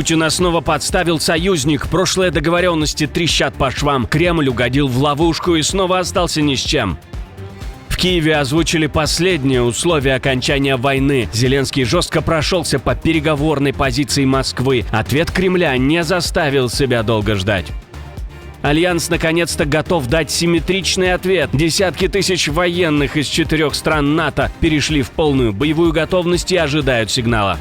Путина снова подставил союзник. Прошлые договоренности трещат по швам. Кремль угодил в ловушку и снова остался ни с чем. В Киеве озвучили последние условия окончания войны. Зеленский жестко прошелся по переговорной позиции Москвы. Ответ Кремля не заставил себя долго ждать. Альянс наконец-то готов дать симметричный ответ. Десятки тысяч военных из 4 стран НАТО перешли в полную боевую готовность и ожидают сигнала.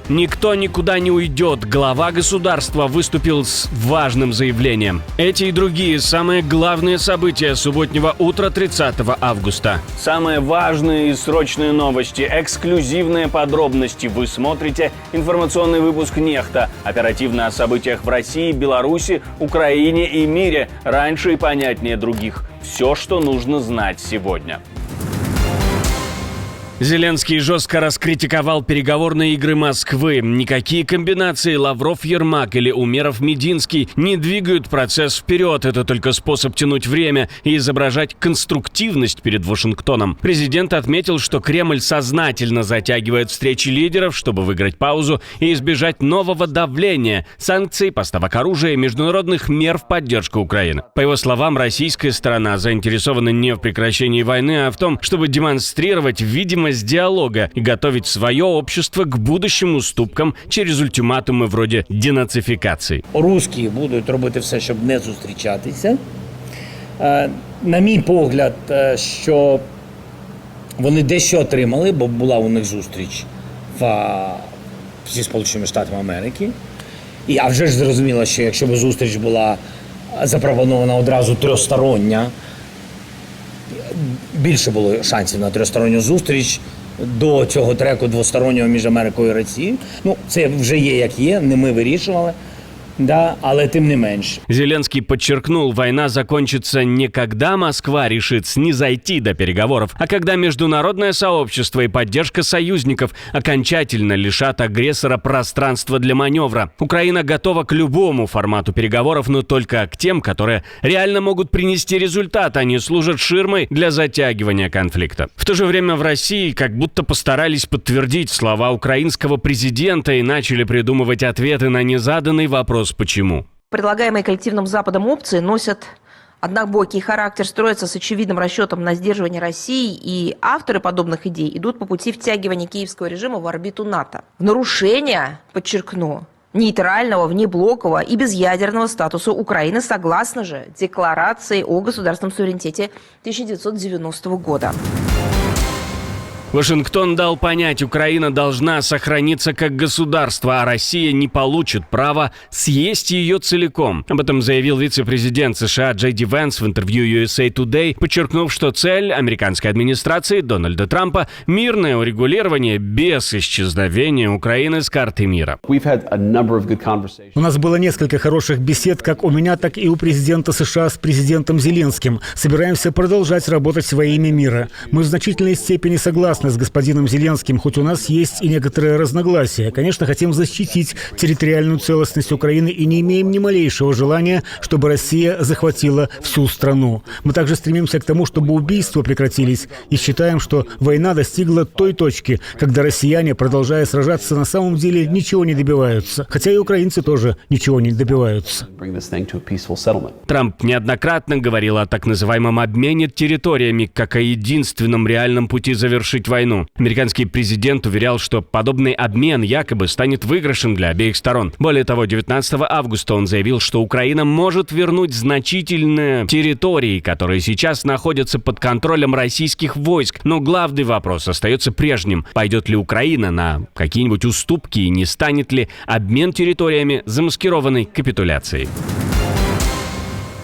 Никто никуда не уйдет. Глава государства выступил с важным заявлением. Эти и другие самые главные события субботнего утра 30 августа. Самые важные и срочные новости, эксклюзивные подробности. Вы смотрите информационный выпуск «Нехта». Оперативно о событиях в России, Беларуси, Украине и мире. Раньше и понятнее других. Все, что нужно знать сегодня. Зеленский жестко раскритиковал переговорные игры Москвы. Никакие комбинации Лавров-Ермак или Умеров-Мединский не двигают процесс вперед. Это только способ тянуть время и изображать конструктивность перед Вашингтоном. Президент отметил, что Кремль сознательно затягивает встречи лидеров, чтобы выиграть паузу и избежать нового давления, санкций, поставок оружия и международных мер в поддержку Украины. По его словам, российская сторона заинтересована не в прекращении войны, а в том, чтобы демонстрировать видимость диалога и готовить свое общество к будущим уступкам через ультиматуми вроде денацифікації. Русські будуть робити все, щоб не зустрічатися. На мій погляд, що вони дещо отримали, бо була у них зустріч зі Сполученими Штатами Америки. А вже ж зрозуміло, що якщо б зустріч була запропонована одразу трьохстороння, більше було шансів на трьохсторонню зустріч до цього треку двостороннього між Америкою і Росією. Це вже є як є, не ми вирішували. Да, але тем не меньше. Зеленский подчеркнул, война закончится не когда Москва решит снизойти до переговоров, а когда международное сообщество и поддержка союзников окончательно лишат агрессора пространства для маневра. Украина готова к любому формату переговоров, но только к тем, которые реально могут принести результат, а не служат ширмой для затягивания конфликта. В то же время в России как будто постарались подтвердить слова украинского президента и начали придумывать ответы на незаданный вопрос «почему?». Предлагаемые коллективным Западом опции носят однобокий характер, строятся с очевидным расчетом на сдерживание России, и авторы подобных идей идут по пути втягивания киевского режима в орбиту НАТО. В нарушение, подчеркну, нейтрального, внеблокового и безъядерного статуса Украины согласно же Декларации о государственном суверенитете 1990 года. Вашингтон дал понять, Украина должна сохраниться как государство, а Россия не получит права съесть ее целиком. Об этом заявил вице-президент США Джей Ди Венс в интервью USA Today, подчеркнув, что цель американской администрации Дональда Трампа – мирное урегулирование без исчезновения Украины с карты мира. У нас было несколько хороших бесед, как у меня, так и у президента США с президентом Зеленским. Собираемся продолжать работать во имя мира. Мы в значительной степени согласны с господином Зеленским, хоть у нас есть и некоторые разногласия. Конечно, хотим защитить территориальную целостность Украины и не имеем ни малейшего желания, чтобы Россия захватила всю страну. Мы также стремимся к тому, чтобы убийства прекратились, и считаем, что война достигла той точки, когда россияне, продолжая сражаться, на самом деле ничего не добиваются. Хотя и украинцы тоже ничего не добиваются. Трамп неоднократно говорил о так называемом обмене территориями как о единственном реальном пути завершить войну. Американский президент уверял, что подобный обмен якобы станет выигрышем для обеих сторон. Более того, 19 августа он заявил, что Украина может вернуть значительные территории, которые сейчас находятся под контролем российских войск. Но главный вопрос остается прежним. Пойдет ли Украина на какие-нибудь уступки и не станет ли обмен территориями замаскированной капитуляцией?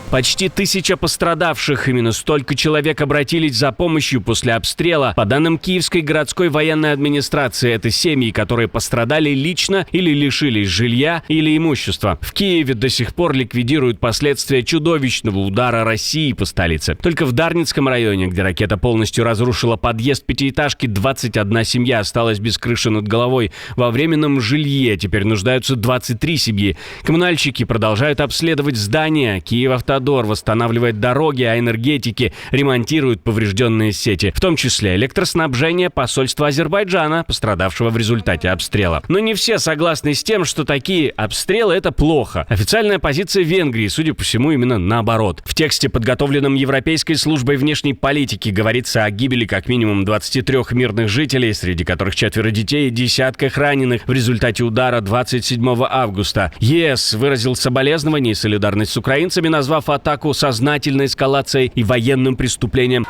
Почти 1000 пострадавших, именно столько человек обратились за помощью после обстрела. По данным Киевской городской военной администрации, это семьи, которые пострадали лично или лишились жилья или имущества. В Киеве до сих пор ликвидируют последствия чудовищного удара России по столице. Только в Дарницком районе, где ракета полностью разрушила подъезд пятиэтажки, 21 семья осталась без крыши над головой. Во временном жилье теперь нуждаются 23 семьи. Коммунальщики продолжают обследовать здания. Киев-Авто Автодор восстанавливает дороги, а энергетики ремонтируют поврежденные сети, в том числе электроснабжение посольства Азербайджана, пострадавшего в результате обстрела. Но не все согласны с тем, что такие обстрелы – это плохо. Официальная позиция Венгрии, судя по всему, именно наоборот. В тексте, подготовленном Европейской службой внешней политики, говорится о гибели как минимум 23 мирных жителей, среди которых 4 детей и десятках раненых в результате удара 27 августа. ЕС выразил соболезнования и солидарность с украинцами, назвав атаку сознательной эскалацией и военным преступлением.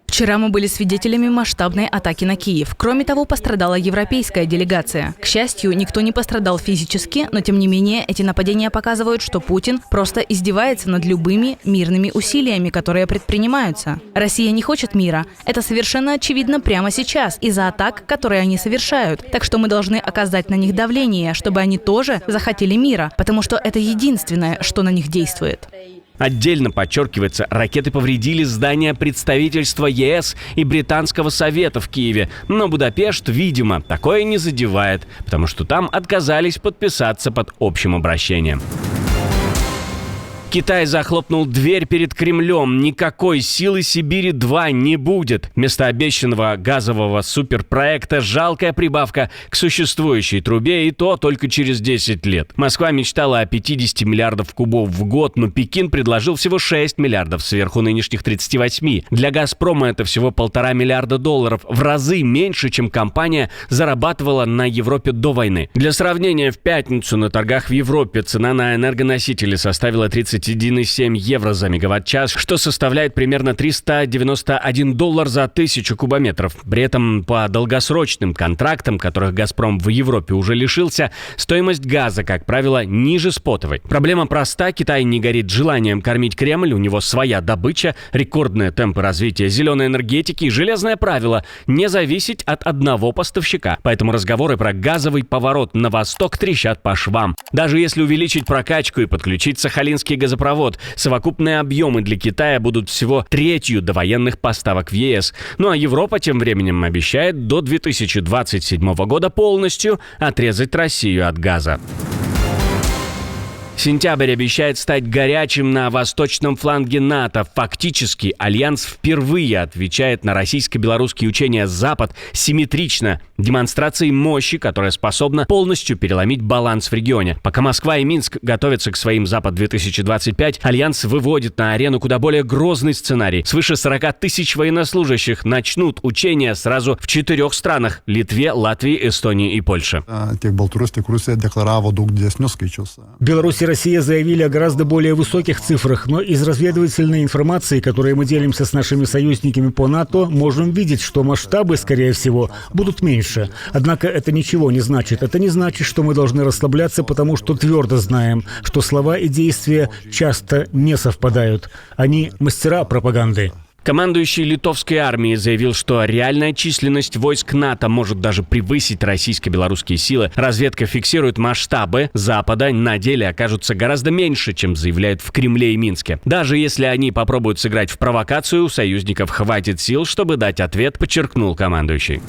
Вчера мы были свидетелями масштабной атаки на Киев. Кроме того, пострадала европейская делегация. К счастью, никто не пострадал физически, но тем не менее эти нападения показывают, что Путин просто издевается над любыми мирными усилиями, которые предпринимаются. Россия не хочет мира. Это совершенно очевидно прямо сейчас из-за атак, которые они совершают. Так что мы должны оказать на них давление, чтобы они тоже захотели мира, потому что это единственное, что на них действует. Отдельно подчеркивается, ракеты повредили здание представительства ЕС и Британского совета в Киеве. Но Будапешт, видимо, такое не задевает, потому что там отказались подписаться под общим обращением. Китай захлопнул дверь перед Кремлем. Никакой силы Сибири-2 не будет. Вместо обещанного газового суперпроекта жалкая прибавка к существующей трубе, и то только через 10 лет. Москва мечтала о 50 миллиардов кубов в год, но Пекин предложил всего 6 миллиардов сверху нынешних 38. Для «Газпрома» это всего $1,5 миллиарда, в разы меньше, чем компания зарабатывала на Европе до войны. Для сравнения, в пятницу на торгах в Европе цена на энергоносители составила 31,7 евро за мегаватт-час, что составляет примерно $391 за 1000 кубометров. При этом по долгосрочным контрактам, которых «Газпром» в Европе уже лишился, стоимость газа, как правило, ниже спотовой. Проблема проста. Китай не горит желанием кормить Кремль, у него своя добыча, рекордные темпы развития зеленой энергетики и железное правило – не зависеть от одного поставщика. Поэтому разговоры про газовый поворот на восток трещат по швам. Даже если увеличить прокачку и подключить Сахалинский газопровод, совокупные объемы для Китая будут всего третью довоенных поставок в ЕС. Ну а Европа тем временем обещает до 2027 года полностью отрезать Россию от газа. Сентябрь обещает стать горячим на восточном фланге НАТО. Фактически, Альянс впервые отвечает на российско-белорусские учения «Запад» симметрично, демонстрацией мощи, которая способна полностью переломить баланс в регионе. Пока Москва и Минск готовятся к своим «Запад-2025», Альянс выводит на арену куда более грозный сценарий. Свыше 40 тысяч военнослужащих начнут учения сразу в 4 странах – Литве, Латвии, Эстонии и Польше. Беларусь и Россия заявили о гораздо более высоких цифрах, но из разведывательной информации, которой мы делимся с нашими союзниками по НАТО, можем видеть, что масштабы, скорее всего, будут меньше. Однако это ничего не значит. Это не значит, что мы должны расслабляться, потому что твердо знаем, что слова и действия часто не совпадают. Они мастера пропаганды. Командующий литовской армией заявил, что реальная численность войск НАТО может даже превысить российско-белорусские силы. Разведка фиксирует масштабы Запада, на деле окажутся гораздо меньше, чем заявляют в Кремле и Минске. Даже если они попробуют сыграть в провокацию, у союзников хватит сил, чтобы дать ответ, подчеркнул командующий.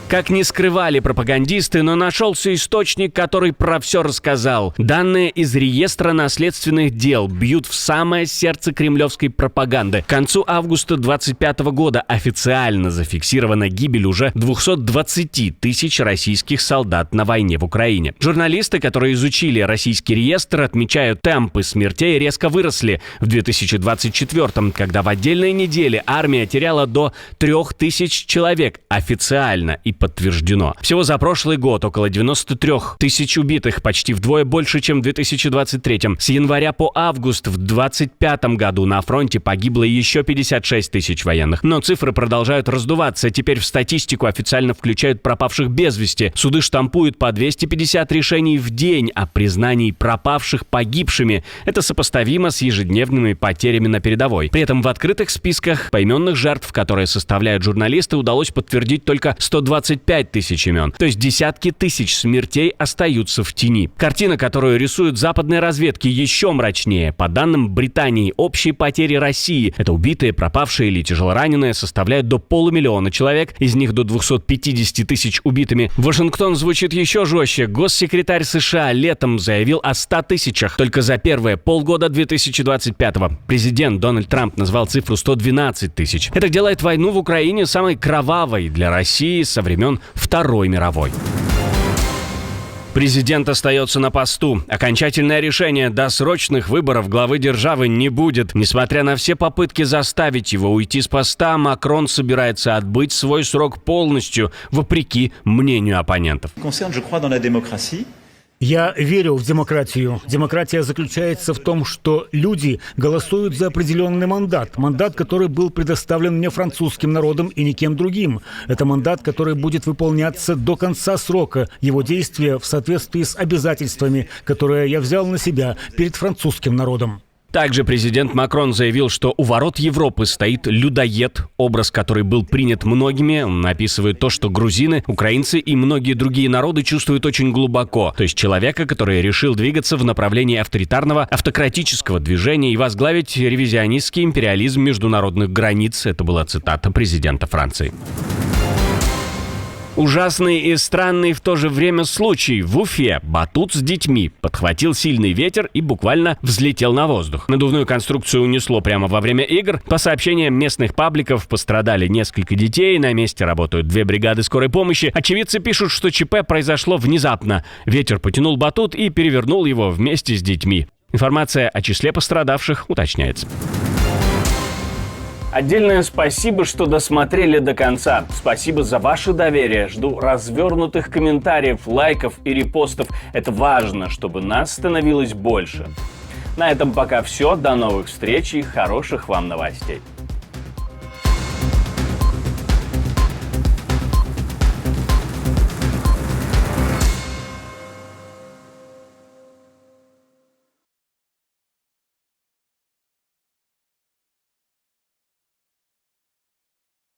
Как ни скрывали пропагандисты, но нашелся источник, который про все рассказал. Данные из реестра наследственных дел бьют в самое сердце кремлевской пропаганды. К концу августа 2025 года официально зафиксирована гибель уже 220 тысяч российских солдат на войне в Украине. Журналисты, которые изучили российский реестр, отмечают, темпы смертей резко выросли в 2024-м, когда в отдельные недели армия теряла до 3000 человек официально и подтверждено. Всего за прошлый год около 93 тысяч убитых, почти вдвое больше, чем в 2023. С января по август в 2025 году на фронте погибло еще 56 тысяч военных. Но цифры продолжают раздуваться. Теперь в статистику официально включают пропавших без вести. Суды штампуют по 250 решений в день о признании пропавших погибшими. Это сопоставимо с ежедневными потерями на передовой. При этом в открытых списках поименных жертв, которые составляют журналисты, удалось подтвердить только 120 25 тысяч имен. То есть десятки тысяч смертей остаются в тени. Картина, которую рисуют западные разведки, еще мрачнее. По данным Британии, общие потери России — это убитые, пропавшие или тяжелораненые — составляют до 500 000 человек, из них до 250 тысяч убитыми. Вашингтон звучит еще жестче. Госсекретарь США летом заявил о 100 тысячах только за первые полгода 2025-го. Президент Дональд Трамп назвал цифру 112 тысяч. Это делает войну в Украине самой кровавой для России со времен Второй мировой. Президент остается на посту. Окончательное решение досрочных выборов главы державы не будет. Несмотря на все попытки заставить его уйти с поста, Макрон собирается отбыть свой срок полностью, вопреки мнению оппонентов. Я верю в демократию. Демократия заключается в том, что люди голосуют за определенный мандат. Мандат, который был предоставлен мне французским народом и никем другим. Это мандат, который будет выполняться до конца срока его действия в соответствии с обязательствами, которые я взял на себя перед французским народом. Также президент Макрон заявил, что у ворот Европы стоит людоед, образ, который был принят многими. Он описывает то, что грузины, украинцы и многие другие народы чувствуют очень глубоко. То есть человека, который решил двигаться в направлении авторитарного, автократического движения и возглавить ревизионистский империализм международных границ. Это была цитата президента Франции. Ужасный и странный в то же время случай. В Уфе батут с детьми подхватил сильный ветер и буквально взлетел на воздух. Надувную конструкцию унесло прямо во время игр. По сообщениям местных пабликов, пострадали несколько детей. На месте работают 2 бригады скорой помощи. Очевидцы пишут, что ЧП произошло внезапно. Ветер потянул батут и перевернул его вместе с детьми. Информация о числе пострадавших уточняется. Отдельное спасибо, что досмотрели до конца. Спасибо за ваше доверие. Жду развернутых комментариев, лайков и репостов. Это важно, чтобы нас становилось больше. На этом пока все. До новых встреч и хороших вам новостей.